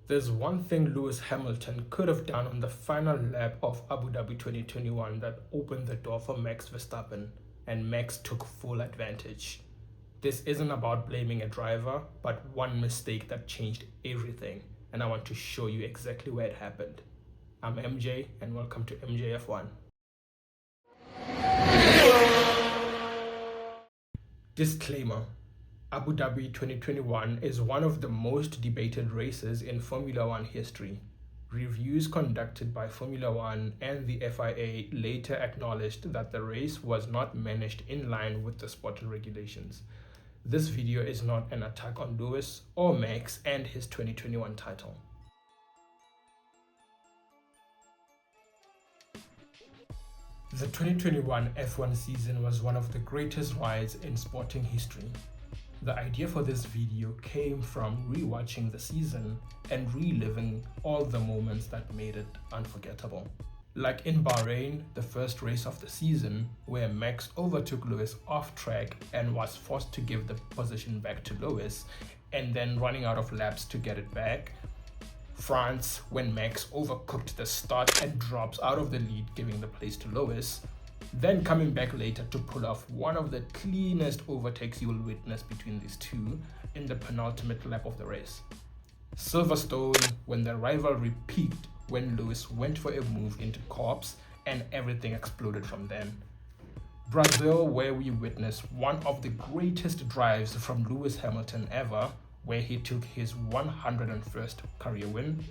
There's one thing Lewis Hamilton could have done on the final lap of Abu Dhabi 2021 that opened the door for Max Verstappen, and Max took full advantage. This isn't about blaming a driver, but one mistake that changed everything, and I want to show you exactly where it happened. I'm MJ, and welcome to MJF1. Disclaimer: Abu Dhabi 2021 is one of the most debated races in Formula One history. Reviews conducted by Formula One and the FIA later acknowledged that the race was not managed in line with the sport regulations. This video is not an attack on Lewis or Max and his 2021 title. The 2021 F1 season was one of the greatest rides in sporting history. The idea for this video came from rewatching the season and reliving all the moments that made it unforgettable. Like in Bahrain, the first race of the season, where Max overtook Lewis off track and was forced to give the position back to Lewis, and then running out of laps to get it back. France, when Max overcooked the start and drops out of the lead, giving the place to Lewis. Then coming back later to pull off one of the cleanest overtakes you will witness between these two in the penultimate lap of the race. Silverstone, when the rivalry peaked when Lewis went for a move into corps and everything exploded from then. Brazil, where we witnessed one of the greatest drives from Lewis Hamilton ever, where he took his 101st career win.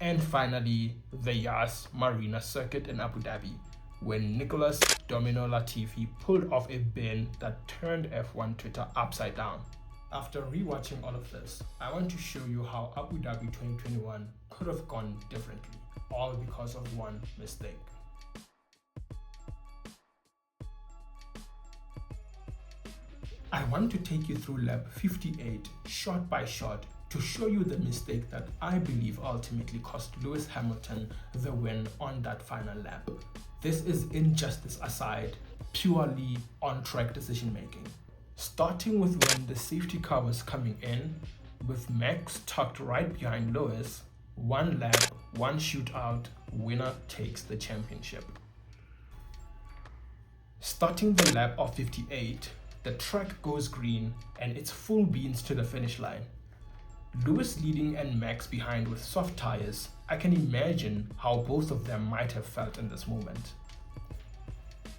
And finally, the Yas Marina circuit in Abu Dhabi, when Nicholas Domino Latifi pulled off a bin that turned F1 Twitter upside down. After rewatching all of this, I want to show you how Abu Dhabi 2021 could have gone differently, all because of one mistake. I want to take you through lap 58 shot by shot to show you the mistake that I believe ultimately cost Lewis Hamilton the win on that final lap. This is, injustice aside, purely on-track decision making. Starting with when the safety car was coming in, with Max tucked right behind Lewis, one lap, one shootout, winner takes the championship. Starting the lap of 58, the track goes green and it's full beans to the finish line. Lewis leading and Max behind with soft tires. I can imagine how both of them might have felt in this moment.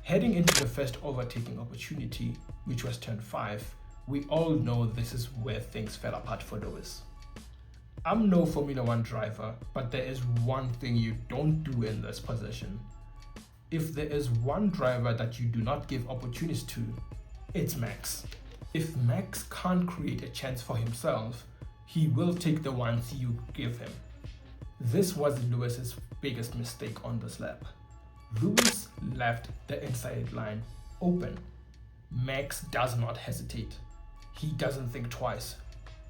Heading into the first overtaking opportunity, which was turn 5, we all know this is where things fell apart for Lewis. I'm no Formula One driver, but there is one thing you don't do in this position. If there is one driver that you do not give opportunities to, it's Max. If Max can't create a chance for himself, he will take the ones you give him. This was Lewis's biggest mistake on this lap. Lewis left the inside line open. Max does not hesitate. He doesn't think twice.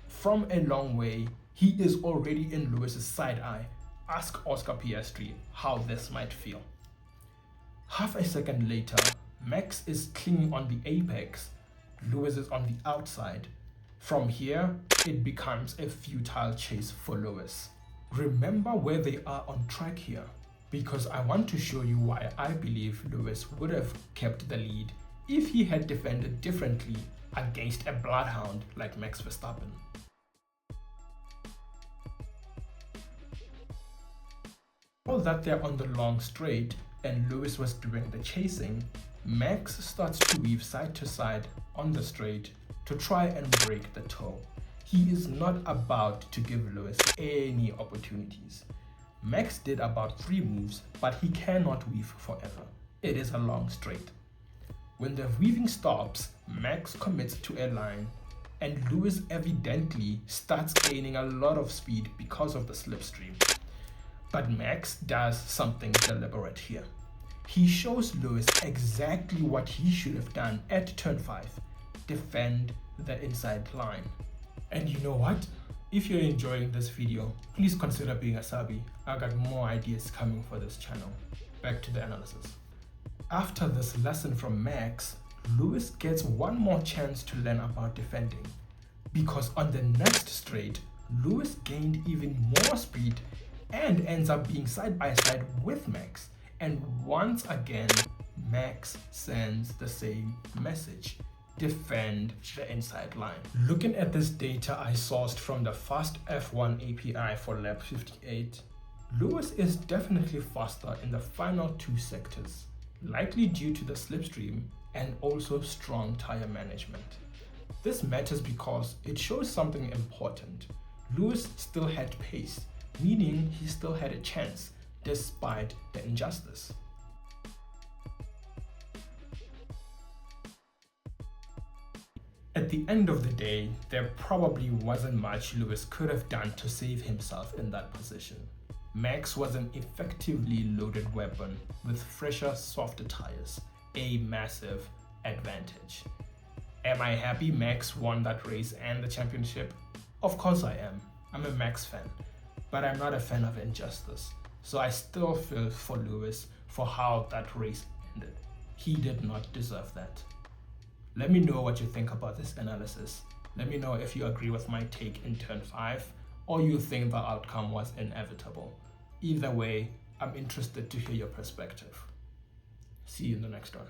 From a long way, he is already in Lewis's side eye. Ask Oscar Piastri how this might feel. Half a second later, Max is clinging on the apex. Lewis is on the outside. From here, it becomes a futile chase for Lewis. Remember where they are on track here, because I want to show you why I believe Lewis would have kept the lead if he had defended differently against a bloodhound like Max Verstappen. All that they're on the long straight and Lewis was doing the chasing, Max starts to weave side to side on the straight to try and break the toe. He is not about to give Lewis any opportunities. Max did about 3 moves, but he cannot weave forever. It is a long straight. When the weaving stops, Max commits to a line, and Lewis evidently starts gaining a lot of speed because of the slipstream. But Max does something deliberate here. He shows Lewis exactly what he should have done at turn 5, defend the inside line. And you know what? If you're enjoying this video, please consider being a subby. I got more ideas coming for this channel. Back to the analysis. After this lesson from Max, Lewis gets one more chance to learn about defending, because on the next straight, Lewis gained even more speed and ends up being side by side with Max. And once again, Max sends the same message: defend the inside line. Looking at this data I sourced from the Fast F1 API for lap 58, Lewis is definitely faster in the final two sectors, likely due to the slipstream and also strong tire management. This matters because it shows something important. Lewis still had pace, meaning he still had a chance despite the injustice. At the end of the day, there probably wasn't much Lewis could have done to save himself in that position. Max was an effectively loaded weapon with fresher, softer tires, a massive advantage. Am I happy Max won that race and the championship? Of course I am. I'm a Max fan, but I'm not a fan of injustice. So I still feel for Lewis for how that race ended. He did not deserve that. Let me know what you think about this analysis. Let me know if you agree with my take in turn 5 or you think the outcome was inevitable. Either way, I'm interested to hear your perspective. See you in the next one.